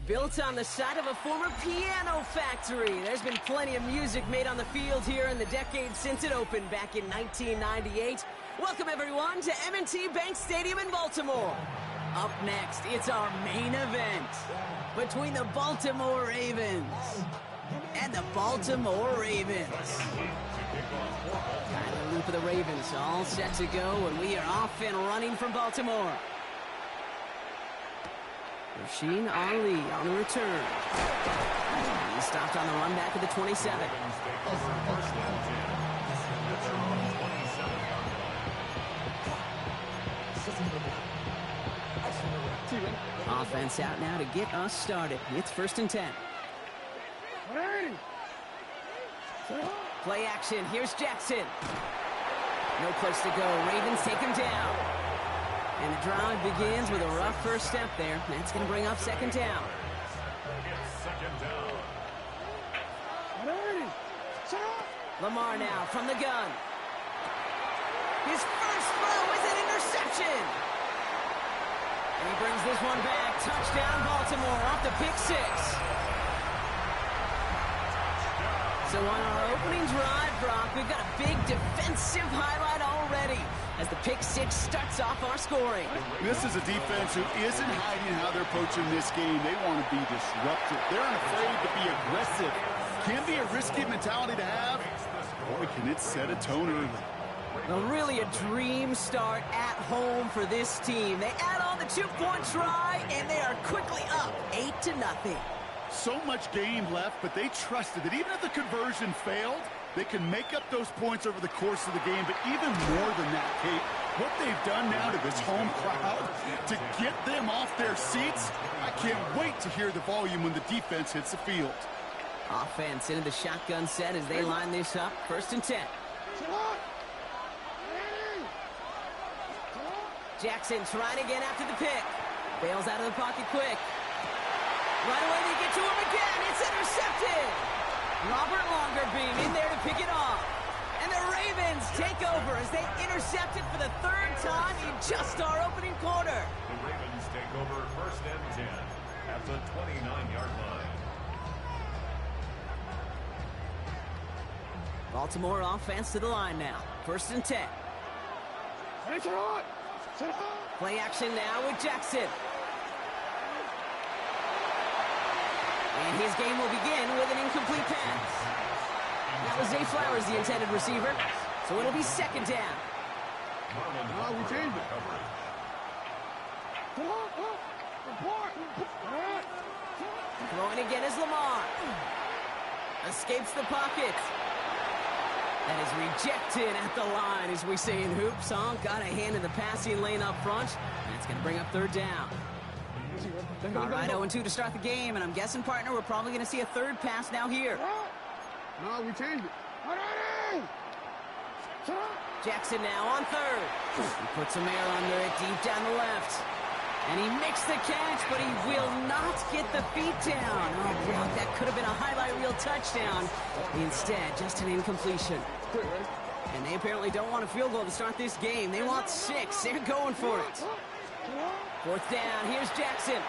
Built on the site of a former piano factory, there's been plenty of music made on the field here in the decade since it opened back in 1998. Welcome, everyone, to M&T Bank Stadium in Baltimore. Up next, it's our main event between the Baltimore Ravens and the Baltimore Ravens. Kind of loop of the Ravens, all set to go, and we are off and running from Baltimore. Rasheen Ali on the return. He stopped on the run back at the 27. Offense out now to get us started. It's 1st and 10. Play action. Here's Jackson. No place to go. Ravens take him down. And the drive begins with a rough first step there. That's going to bring up 2nd down. Lamar now from the gun. His first throw is an interception. And he brings this one back. Touchdown, Baltimore, off the pick 6. So on our opening drive, Brock, we've got a big defensive highlight already as the pick 6 starts off our scoring. This is a defense who isn't hiding how they're approaching this game. They want to be disruptive. They're unafraid to be aggressive. Can be a risky mentality to have. Boy, can it set a tone early. Well, really a dream start at home for this team. They add on the 2-point try, and they are quickly up 8-0. So much game left, but they trusted that even if the conversion failed, they can make up those points over the course of the game. But even more than that, Kate, what they've done now to this home crowd to get them off their seats, I can't wait to hear the volume when the defense hits the field. Offense into the shotgun set as they line this up. 1st and 10. Jackson trying again after the pick. Bails out of the pocket quick. Right away they get to him again. It's intercepted. Robert Longerbeam in there to pick it off. And the Ravens take over as they intercept it for the 3rd time in just our opening quarter. The Ravens take over 1st and 10 at the 29-yard line. Baltimore offense to the line now. 1st and 10. Play action now with Jackson. And his game will begin with an incomplete pass. That was Zay Flowers, the intended receiver. So it'll be 2nd down. We changed it. Throwing again is Lamar. Escapes the pocket. That is rejected at the line, as we say in hoops. Got a hand in the passing lane up front. That's going to bring up 3rd down. All right, 0-2 to start the game, and I'm guessing, partner, we're probably going to see a 3rd pass now here. No, we changed it. Jackson now on 3rd. He puts some air under it deep down the left. And he makes the catch, but he will not get the feet down. Oh, Brock, that could have been a highlight reel touchdown. Instead, just an incompletion. And they apparently don't want a field goal to start this game. They want 6. They're going for it. 4th down. Here's Jackson.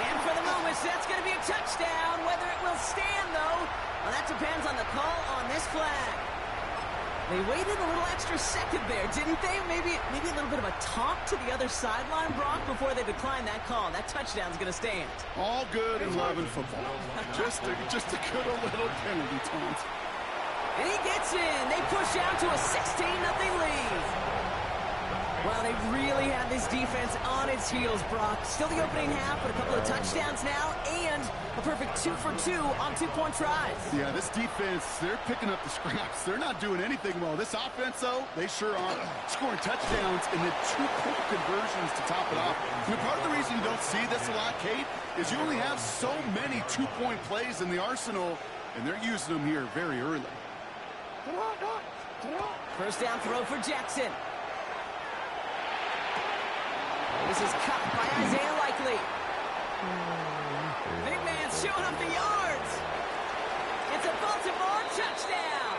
And for the moment, that's going to be a touchdown. Whether it will stand, though, well, that depends on the call on this flag. They waited a little extra second there, didn't they? Maybe a little bit of a talk to the other sideline, Brock, before they decline that call. That touchdown's going to stand. All good in love and football. just a good little penalty taunt. And he gets in. They push out to a 16-0 lead. Well, they really had this defense on its heels, Brock. Still the opening half, but a couple of touchdowns now, and a perfect 2 for 2 on 2-point tries. Yeah, this defense, they're picking up the scraps. They're not doing anything well. This offense, though, they sure are. Scoring touchdowns and then 2-point conversions to top it off. You know, part of the reason you don't see this a lot, Kate, is you only have so many 2-point plays in the arsenal, and they're using them here very early. First down throw for Jackson. This is cut by Isaiah Likely. Big man showing up the yards. It's a Baltimore touchdown.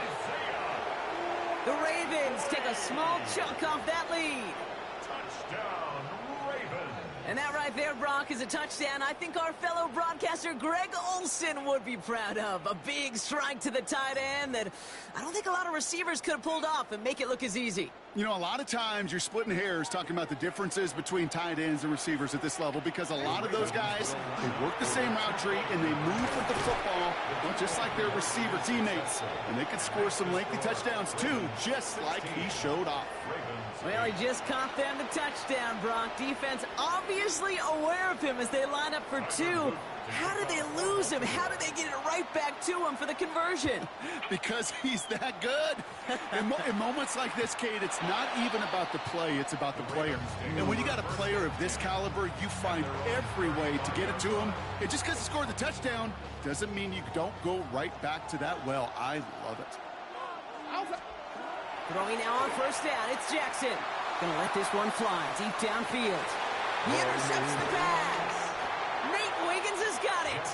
The Ravens take a small chunk off that lead. Touchdown, Ravens. And that right there, Brock, is a touchdown I think our fellow broadcaster Greg Olsen would be proud of. A big strike to the tight end that I don't think a lot of receivers could have pulled off and make it look as easy. You know, a lot of times you're splitting hairs talking about the differences between tight ends and receivers at this level because a lot of those guys, they work the same route tree and they move with the football just like their receiver teammates. And they can score some lengthy touchdowns too, just like he showed off. Well, he just caught them the touchdown, Brock. Defense obviously aware of him as they line up for 2. How did they lose him? How did they get it right back to him for the conversion? Because he's that good. In moments like this, Kate, it's not even about the play, it's about the player. And when you got a player of this caliber, you find every way to get it to him. And just because he scored the touchdown doesn't mean you don't go right back to that well. I love it. Throwing now on first down, it's Jackson. Gonna let this one fly deep downfield. He intercepts the pass. Nate Wiggins has got it.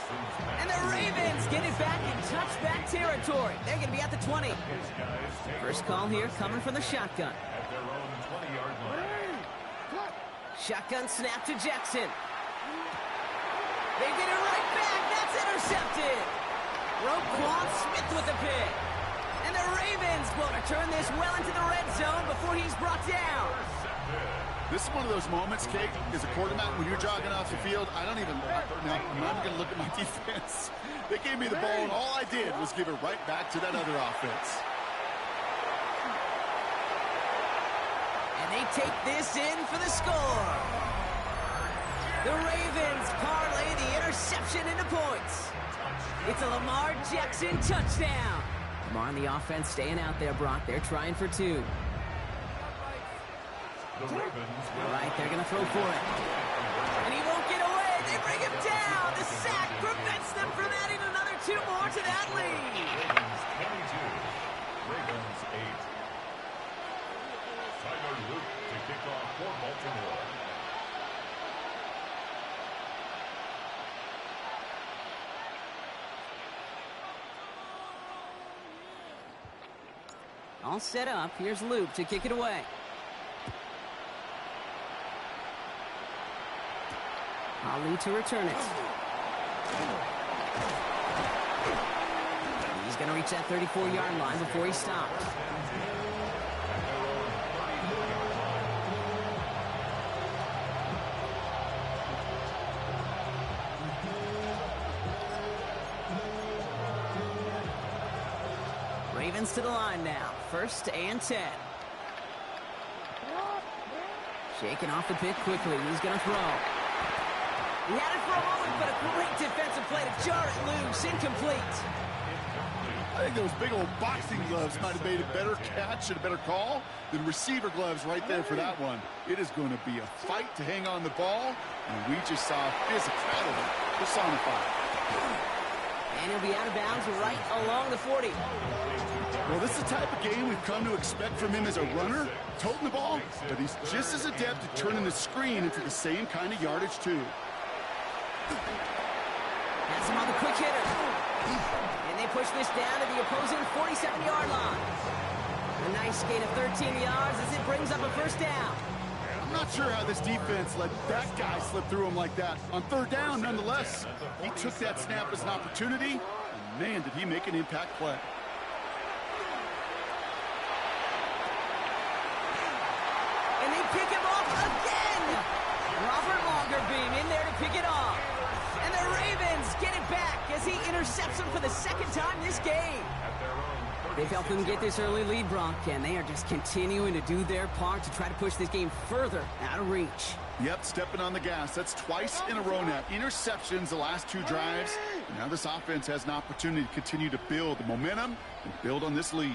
And the Ravens get it back in touchback territory. They're gonna be at the 20. First call here coming from the shotgun. At their own 20-yard line. Shotgun snap to Jackson. They get it right back. That's intercepted. Roquan Smith with the pick. And the Ravens will return this well into the red zone before he's brought down. This is one of those moments, Kate, as a quarterback, when you're jogging off the field, I'm not even going to look at my defense. They gave me the ball, and all I did was give it right back to that other offense. And they take this in for the score. The Ravens parlay the interception into points. It's a Lamar Jackson touchdown. Lamar on the offense staying out there, Brock. They're trying for 2. The Ravens All right, they're going to throw for it. And he won't get away. They bring him down. The sack prevents them from adding another 2 more to that lead. Ravens 22. Ravens 8. Tyler Luke to kick off for Baltimore. All set up. Here's Luke to kick it away. Ali to return it. He's going to reach that 34-yard line before he stops. Ravens to the line now. 1st and 10. Shaking off the pick quickly. He's going to throw. He had it for a moment, but a great defensive play to jar it loose. Incomplete. I think those big old boxing gloves might have made a better catch and a better call than receiver gloves right there for that one. It is going to be a fight to hang on the ball, and we just saw physicality personified. And he'll be out of bounds right along the 40. Well, this is the type of game we've come to expect from him as a runner, toting the ball, but he's just as adept at turning the screen into the same kind of yardage, too. Has him on the quick hitter. And they push this down to the opposing 47-yard line. A nice gain of 13 yards as it brings up a first down. I'm not sure how this defense let that guy slip through him like that. On 3rd down, nonetheless, he took that snap as an opportunity, and man, did he make an impact play. And they pick him off again. Robert Longerbeam in there to pick it off. And the Ravens get it back as he intercepts him for the 2nd time this game. at their own They've helped them get this early lead, Brock, and they are just continuing to do their part to try to push this game further out of reach. Yep, stepping on the gas. That's twice in a row now. Interceptions the last 2 drives. And now this offense has an opportunity to continue to build the momentum and build on this lead.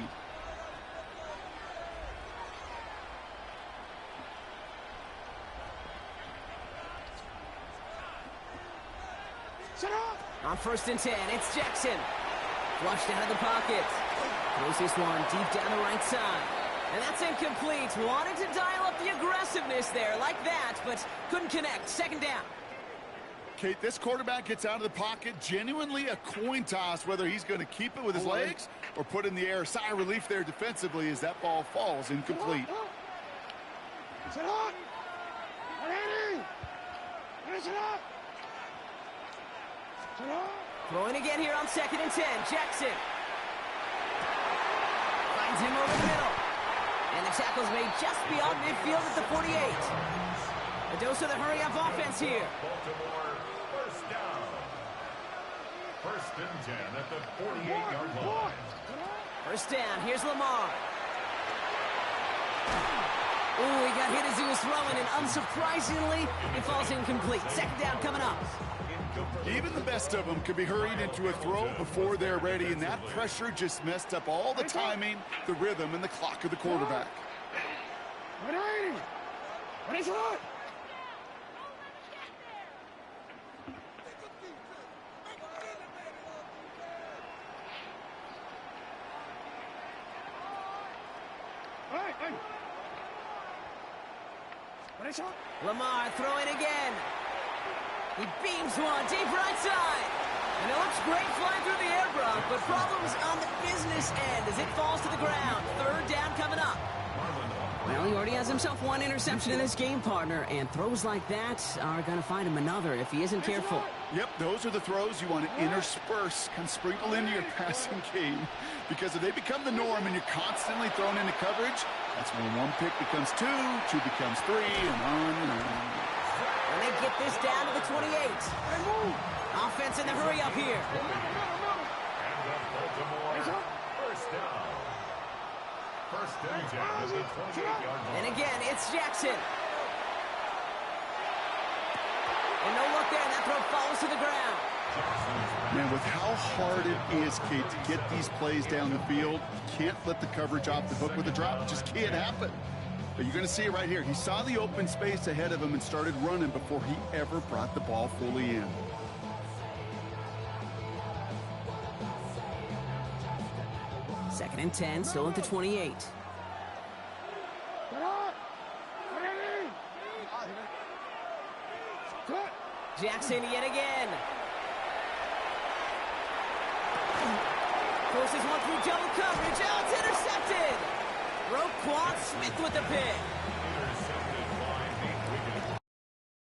On 1st and 10, it's Jackson. Flushed out of the pocket. Throws this one deep down the right side. And that's incomplete. Wanted to dial up the aggressiveness there like that, but couldn't connect. 2nd down. Kate, this quarterback gets out of the pocket, genuinely a coin toss, whether he's going to keep it with his legs or put in the air. Sigh of relief there defensively as that ball falls incomplete. Throwing again here on 2nd and 10. Jackson finds him over the middle. And the tackle's made just beyond midfield at the 48. A dose of the hurry-up offense here. Baltimore, 1st down. 1st and 10 at the 48-yard line. 1st down. Here's Lamar. Ooh, he got hit as he was throwing, and unsurprisingly, it falls incomplete. 2nd down coming up. Even the best of them could be hurried into a throw before they're ready, and that pressure just messed up all the timing, the rhythm, and the clock of the quarterback. Lamar throwing again. He beams one deep right side. And it looks great flying through the air, Brock, but problems on the business end as it falls to the ground. 3rd down coming up. Well, he already has himself 1 interception in this game, partner, and throws like that are going to find him another if he isn't careful. Yep, those are the throws you want to intersperse, kind of sprinkle into your passing game. Because if they become the norm and you're constantly thrown into coverage, that's when 1 pick becomes 2, 2 becomes 3, and on and on. And they get this down to the 28. Offense in the hurry up here. And the Baltimore, 1st down. 1st and 10 at the 28-yard line. And again, it's Jackson. And no look there, and that throw falls to the ground. Man, with how hard it is, Kate, to get these plays down the field, you can't let the coverage off the hook with a drop. It just can't happen. But you're going to see it right here. He saw the open space ahead of him and started running before he ever brought the ball fully in. Second and 10, still at the 28. Jackson yet again. Forces one through double coverage. Oh, it's intercepted. Roquan Smith with the pick.